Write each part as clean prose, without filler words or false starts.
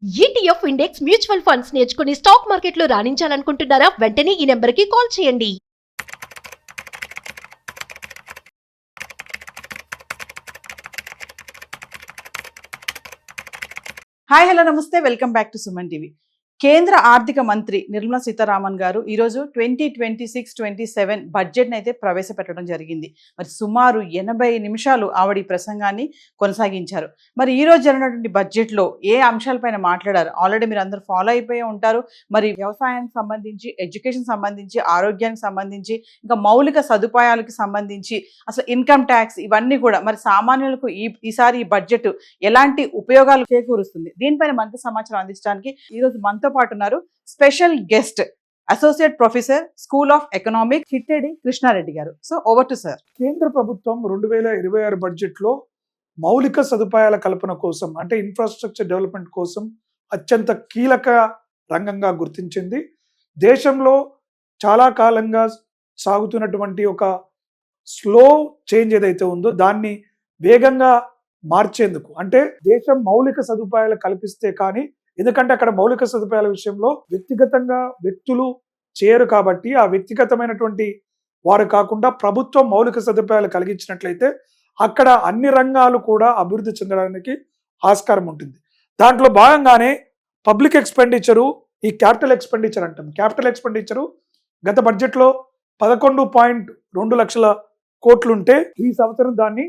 ETF index mutual funds నేర్చుకుని stock మార్కెట్లో రాణించాలనుకుంటున్నారా? వెంటనే ఈ నెంబర్కి కాల్ చేయండి. హాయ్ హలో నమస్తే, welcome back to Suman TV. కేంద్ర ఆర్థిక మంత్రి నిర్మలా సీతారామన్ గారు ఈరోజు 2026-27 బడ్జెట్ని అయితే ప్రవేశపెట్టడం జరిగింది. మరి సుమారు 80 నిమిషాలు ఆవిడ ఈ ప్రసంగాన్ని కొనసాగించారు. మరి ఈరోజు జరిగినటువంటి బడ్జెట్లో ఏ అంశాలపైన మాట్లాడారు ఆల్రెడీ మీరు అందరూ ఫాలో అయిపోయి ఉంటారు. మరి వ్యవసాయానికి సంబంధించి, ఎడ్యుకేషన్ సంబంధించి, ఆరోగ్యానికి సంబంధించి, ఇంకా మౌలిక సదుపాయాలకు సంబంధించి, అసలు ఇన్కమ్ ట్యాక్స్, ఇవన్నీ కూడా మరి సామాన్యులకు ఈసారి ఈ బడ్జెట్ ఎలాంటి ఉపయోగాలు చేకూరుస్తుంది, దీనిపైన మనకు సమాచారం అందించడానికి ఈరోజు మనతో పాటు ఉన్నారు special guest associate professor school of economics Chittedi Krishna Reddy గారు. So over to sir. కేంద్ర ప్రభుత్వం 2026 బడ్జెట్ లో మౌలిక సదుపాయాల కల్పన కోసం, అంటే ఇన్ఫ్రాస్ట్రక్చర్ డెవలప్మెంట్ కోసం అత్యంత కీలక రంగంగా గుర్తించింది. దేశంలో చాలా కాలంగా సాగుతున్నటువంటి ఒక స్లో చేంజ్ ఏదైతే ఉందో దాన్ని వేగంగా మార్చేందుకు, అంటే దేశం మౌలిక సదుపాయాలు కల్పిస్తే కానీ, ఎందుకంటే అక్కడ మౌలిక సదుపాయాల విషయంలో వ్యక్తిగతంగా వ్యక్తులు చేయరు కాబట్టి, ఆ వ్యక్తిగతమైనటువంటి వారు కాకుండా ప్రభుత్వం మౌలిక సదుపాయాలు కలిగించినట్లయితే అక్కడ అన్ని రంగాలు కూడా అభివృద్ధి చెందడానికి ఆస్కారం ఉంటుంది. దాంట్లో భాగంగానే పబ్లిక్ ఎక్స్పెండిచరు, ఈ క్యాపిటల్ ఎక్స్పెండిచర్ అంటాం. క్యాపిటల్ ఎక్స్పెండిచరు గత బడ్జెట్లో 11.2 లక్షల కోట్లుంటే ఈ సంవత్సరం దాన్ని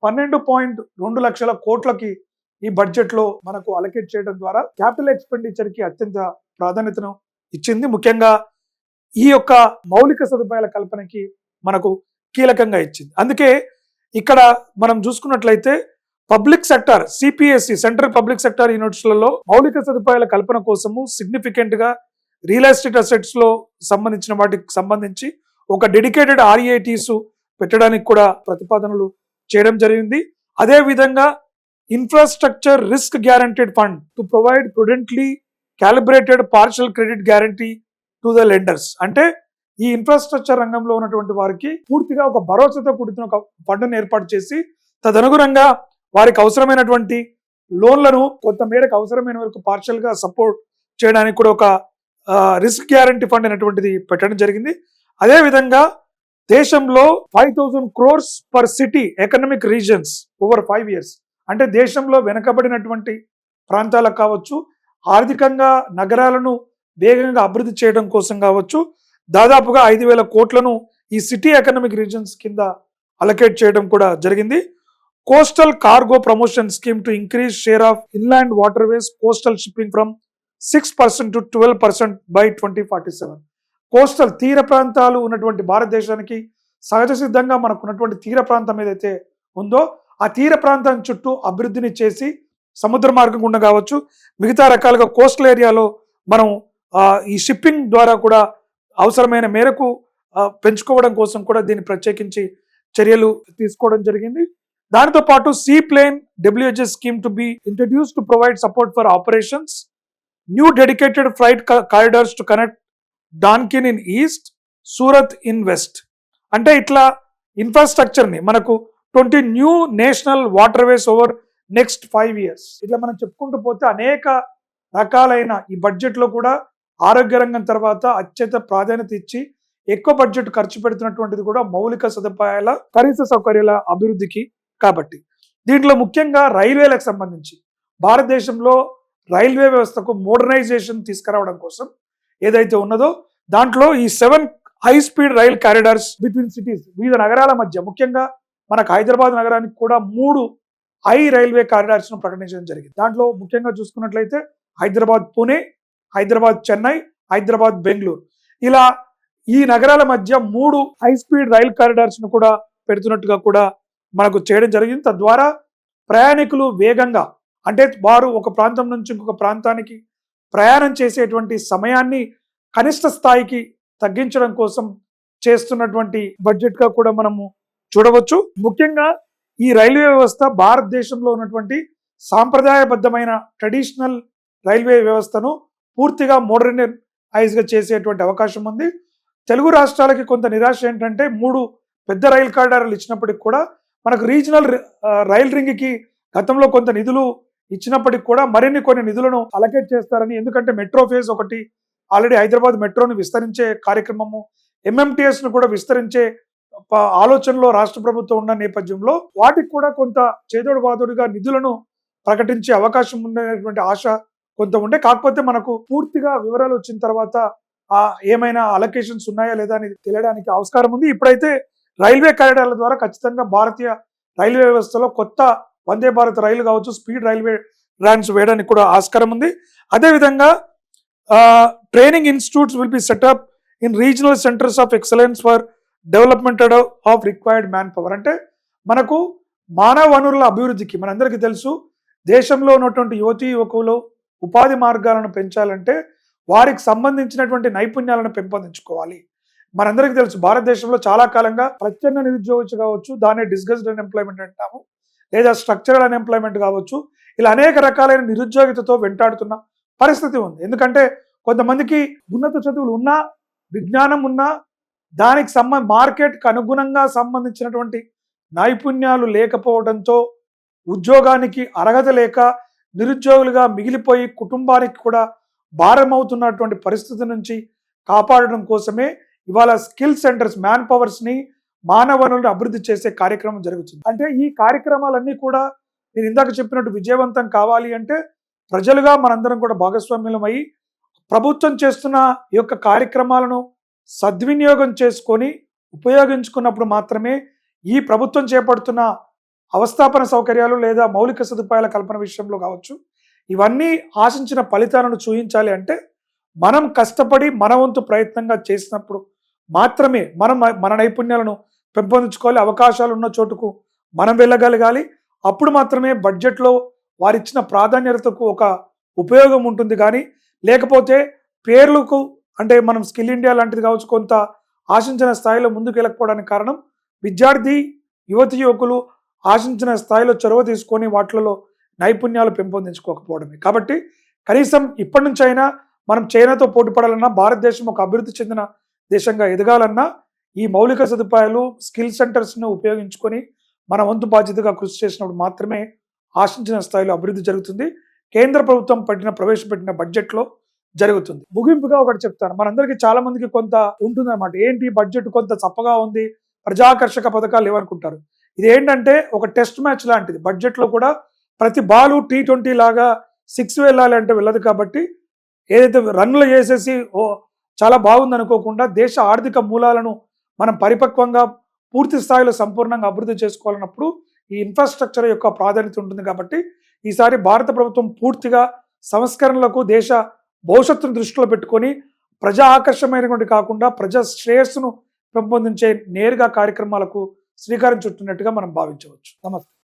12.2 లక్షల కోట్లకి ఈ బడ్జెట్ లో మనకు అలకేట్ చేయడం ద్వారా క్యాపిటల్ ఎక్స్పెండిచర్ కి అత్యంత ప్రాధాన్యతను ఇచ్చింది. ముఖ్యంగా ఈ యొక్క మౌలిక సదుపాయాల కల్పనకి మనకు కీలకంగా ఇచ్చింది. అందుకే ఇక్కడ మనం చూసుకున్నట్లయితే public sector CPSC, central public sector యూనిట్స్లలో మౌలిక సదుపాయాల కల్పన కోసము సిగ్నిఫికెంట్ గా రియల్ ఎస్టేట్ అసెట్స్ లో సంబంధించిన వాటికి సంబంధించి ఒక డెడికేటెడ్ REITs పెట్టడానికి కూడా ప్రతిపాదనలు చేయడం జరిగింది. అదే విధంగా infrastructure risk guaranteed fund to provide prudently calibrated partial credit guarantee to the lenders, అంటే ఈ ఇన్ఫ్రాస్ట్రక్చర్ రంగంలో ఉన్నటువంటి వారికి పూర్తిగా ఒక భరోసాతో కూడుతున్న ఒక ఫండ్ను ఏర్పాటు చేసి తదనుగుణంగా వారికి అవసరమైనటువంటి లోన్లను కొంత మేరకు అవసరమైన వరకు పార్షియల్ గా సపోర్ట్ చేయడానికి కూడా ఒక రిస్క్ గ్యారంటీ ఫండ్ అనేటువంటిది పెట్టడం జరిగింది. అదే విధంగా దేశంలో 5,000 crores per city economic reasons over 5 years, అంటే దేశంలో వెనకబడినటువంటి ప్రాంతాలకు కావచ్చు, ఆర్థికంగా నగరాలను వేగంగా అభివృద్ధి చేయడం కోసం కావచ్చు, దాదాపుగా 5,000 కోట్లను ఈ సిటీ ఎకనామిక్ రీజన్స్ కింద అలకేట్ చేయడం కూడా జరిగింది. Coastal cargo promotion scheme to increase share of inland waterways coastal shipping from 6% to 12% by 2047. Coastal తీర ప్రాంతాలు ఉన్నటువంటి భారతదేశానికి సహజ సిద్ధంగా మనకు ఉన్నటువంటి తీర ప్రాంతం ఏదైతే ఉందో ఆ తీర ప్రాంతం చుట్టూ అభివృద్ధిని చేసి సముద్ర మార్గం గుండా కావచ్చు, మిగతా రకాలుగా కోస్టల్ ఏరియాలో మనం ఈ షిప్పింగ్ ద్వారా కూడా అవసరమైన మేరకు పెంచుకోవడం కోసం కూడా దీన్ని ప్రత్యేకించి చర్యలు తీసుకోవడం జరిగింది. దానితో పాటు seaplane WHS scheme to be introduce to provide support for operations, new dedicated flight corridors to connect Dankuni in east, Surat in west. అంటే ఇట్లా ఇన్ఫ్రాస్ట్రక్చర్ ని మనకు 20 new national waterways over next 5 years, ఇట్లా మనం చెప్పుకుంటూ పోతే అనేక రకాలైన ఈ బడ్జెట్ లో కూడా ఆరోగ్య రంగం తర్వాత అత్యంత ప్రాధాన్యత ఇచ్చి ఎక్కువ బడ్జెట్ ఖర్చు పెడుతున్నటువంటిది కూడా మౌలిక సదుపాయాల కనీస సౌకర్యాల అభివృద్ధికి. కాబట్టి దీంట్లో ముఖ్యంగా రైల్వేలకు సంబంధించి భారతదేశంలో రైల్వే వ్యవస్థకు మోడర్నైజేషన్ తీసుకురావడం కోసం ఏదైతే ఉన్నదో దాంట్లో ఈ 7 high speed rail corridors between cities, వివిధ నగరాల మధ్య, ముఖ్యంగా మనకు హైదరాబాద్ నగరానికి కూడా 3 హై రైల్వే కారిడార్స్ ను ప్రకటించడం జరిగింది. దాంట్లో ముఖ్యంగా చూసుకున్నట్లయితే హైదరాబాద్ పుణే, హైదరాబాద్ చెన్నై, హైదరాబాద్ బెంగళూరు, ఇలా ఈ నగరాల మధ్య 3 హై స్పీడ్ రైల్ కారిడార్స్ ను కూడా పెడుతున్నట్టుగా కూడా మనకు చేయడం జరిగింది. తద్వారా ప్రయాణికులు వేగంగా, అంటే వారు ఒక ప్రాంతం నుంచి ఇంకొక ప్రాంతానికి ప్రయాణం చేసేటువంటి సమయాన్ని కనిష్ట స్థాయికి తగ్గించడం కోసం చేస్తున్నటువంటి బడ్జెట్ గా కూడా మనము చూడవచ్చు. ముఖ్యంగా ఈ రైల్వే వ్యవస్థ భారతదేశంలో ఉన్నటువంటి సాంప్రదాయబద్ధమైన ట్రెడిషనల్ రైల్వే వ్యవస్థను పూర్తిగా మోడర్నైజ్ గా చేసేటువంటి అవకాశం ఉంది. తెలుగు రాష్ట్రాలకి కొంత నిరాశ ఏంటంటే 3 పెద్ద రైల్ కారిడార్లు ఇచ్చినప్పటికి కూడా మనకు రీజనల్ రైల్ రింగ్ కి గతంలో కొంత నిధులు ఇచ్చినప్పటికి కూడా మరిన్ని కొన్ని నిధులను అలకేట్ చేస్తారని, ఎందుకంటే మెట్రో ఫేజ్ ఒకటి, ఆల్రెడీ హైదరాబాద్ మెట్రోని విస్తరించే కార్యక్రమము, MMTS ను కూడా విస్తరించే ఆలోచనలో రాష్ట్ర ప్రభుత్వం ఉన్న నేపథ్యంలో వాటికి కూడా కొంత చేదోడు బాదోడుగా నిధులను ప్రకటించే అవకాశం ఉండేటువంటి ఆశ కొంత ఉండే. కాకపోతే మనకు పూర్తిగా వివరాలు వచ్చిన తర్వాత ఏమైనా అలొకేషన్స్ ఉన్నాయా లేదా అనేది తెలియడానికి ఆస్కారం ఉంది. ఇప్పుడైతే రైల్వే కారిడార్ల ద్వారా ఖచ్చితంగా భారతీయ రైల్వే వ్యవస్థలో కొత్త వందే భారత్ రైలు కావచ్చు, స్పీడ్ రైల్వే రైన్స్ వేయడానికి కూడా ఆస్కారం ఉంది. అదేవిధంగా training institutes will be setup in regional centres of excellence for development of required man power. అంటే మనకు మానవ వనరుల అభివృద్ధికి, మనందరికీ తెలుసు, దేశంలో ఉన్నటువంటి యువతీ యువకులు ఉపాధి మార్గాలను పెంచాలంటే వారికి సంబంధించినటువంటి నైపుణ్యాలను పెంపొందించుకోవాలి. మనందరికీ తెలుసు, భారతదేశంలో చాలా కాలంగా ప్రత్యక్ష నిరుద్యోగం కావచ్చు, దాన్ని డిస్గస్డ్ అన్ఎంప్లాయ్మెంట్ అంటాము, లేదా స్ట్రక్చరల్ అన్ఎంప్లాయ్మెంట్ కావచ్చు, ఇలా అనేక రకాలైన నిరుద్యోగితతో వెంటాడుతున్న పరిస్థితి ఉంది. ఎందుకంటే కొంతమందికి ఉన్నత చదువులు ఉన్నా, విజ్ఞానం ఉన్నా, దానికి మార్కెట్కి అనుగుణంగా సంబంధించినటువంటి నైపుణ్యాలు లేకపోవడంతో ఉద్యోగానికి అర్హత లేక నిరుద్యోగులుగా మిగిలిపోయి కుటుంబానికి కూడా భారం అవుతున్నటువంటి పరిస్థితి నుంచి కాపాడడం కోసమే ఇవాళ స్కిల్ సెంటర్స్, మ్యాన్ పవర్స్ని, మానవ వనరులను అభివృద్ధి చేసే కార్యక్రమం జరుగుతుంది. అంటే ఈ కార్యక్రమాలన్నీ కూడా నేను ఇందాక చెప్పినట్టు విజయవంతం కావాలి అంటే ప్రజలుగా మనందరం కూడా భాగస్వామ్యమై ప్రభుత్వం చేస్తున్న ఈ యొక్క కార్యక్రమాలను సద్వినియోగం చేసుకొని ఉపయోగించుకున్నప్పుడు మాత్రమే ఈ ప్రభుత్వం చేపడుతున్న అవస్థాపన సౌకర్యాలు లేదా మౌలిక సదుపాయాల కల్పన విషయంలో కావచ్చు, ఇవన్నీ ఆశించిన ఫలితాలను చూపించాలి అంటే మనం కష్టపడి మన వంతు ప్రయత్నంగా చేసినప్పుడు మాత్రమే మన నైపుణ్యాలను పెంపొందించుకోవాలి. అవకాశాలు ఉన్న చోటుకు మనం వెళ్ళగలగాలి. అప్పుడు మాత్రమే బడ్జెట్లో వారిచ్చిన ప్రాధాన్యతకు ఒక ఉపయోగం ఉంటుంది. కానీ లేకపోతే పేర్లకు, అంటే మనం స్కిల్ ఇండియా లాంటిది కావచ్చు, కొంత ఆశించిన స్థాయిలో ముందుకు వెళ్ళకపోవడానికి కారణం విద్యార్థి యువతి యువకులు ఆశించిన స్థాయిలో చొరవ తీసుకొని వాటిలో నైపుణ్యాలు పెంపొందించుకోకపోవడమే. కాబట్టి కనీసం ఇప్పటి నుంచి అయినా మనం చైనాతో పోటీ పడాలన్నా, భారతదేశం ఒక అభివృద్ధి చెందిన దేశంగా ఎదగాలన్నా ఈ మౌలిక సదుపాయాలు, స్కిల్ సెంటర్స్ను ఉపయోగించుకొని మన వంతు బాధ్యతగా కృషి చేసినప్పుడు మాత్రమే ఆశించిన స్థాయిలో అభివృద్ధి జరుగుతుంది. కేంద్ర ప్రభుత్వం ప్రవేశపెట్టిన బడ్జెట్లో జరుగుతుంది. ముగింపుగా ఒకటి చెప్తాను, మనందరికీ చాలా మందికి కొంత ఉంటుందన్నమాట, ఏంటి బడ్జెట్ కొంత చప్పగా ఉంది, ప్రజాకర్షక పథకాలు లేవనుకుంటారు. ఇది ఏంటంటే ఒక టెస్ట్ మ్యాచ్ లాంటిది. బడ్జెట్లో కూడా ప్రతి బాలు T20 లాగా 6 వెళ్ళాలి అంటే వెళ్ళదు. కాబట్టి ఏదైతే రన్నులు చేసేసి చాలా బాగుంది అనుకోకుండా దేశ ఆర్థిక మూలాలను మనం పరిపక్వంగా పూర్తి స్థాయిలో సంపూర్ణంగా అభివృద్ధి చేసుకోవాలన్నప్పుడు ఈ ఇన్ఫ్రాస్ట్రక్చర్ యొక్క ప్రాధాన్యత ఉంటుంది. కాబట్టి ఈసారి భారత ప్రభుత్వం పూర్తిగా సంస్కరణలకు, దేశ భవిష్యత్తును దృష్టిలో పెట్టుకొని ప్రజా ఆకర్షమైనటువంటి కాకుండా ప్రజా శ్రేయస్సును పెంపొందించే నేరుగా కార్యక్రమాలకు శ్రీకారం చుట్టినట్టుగా మనం భావించవచ్చు. నమస్తే.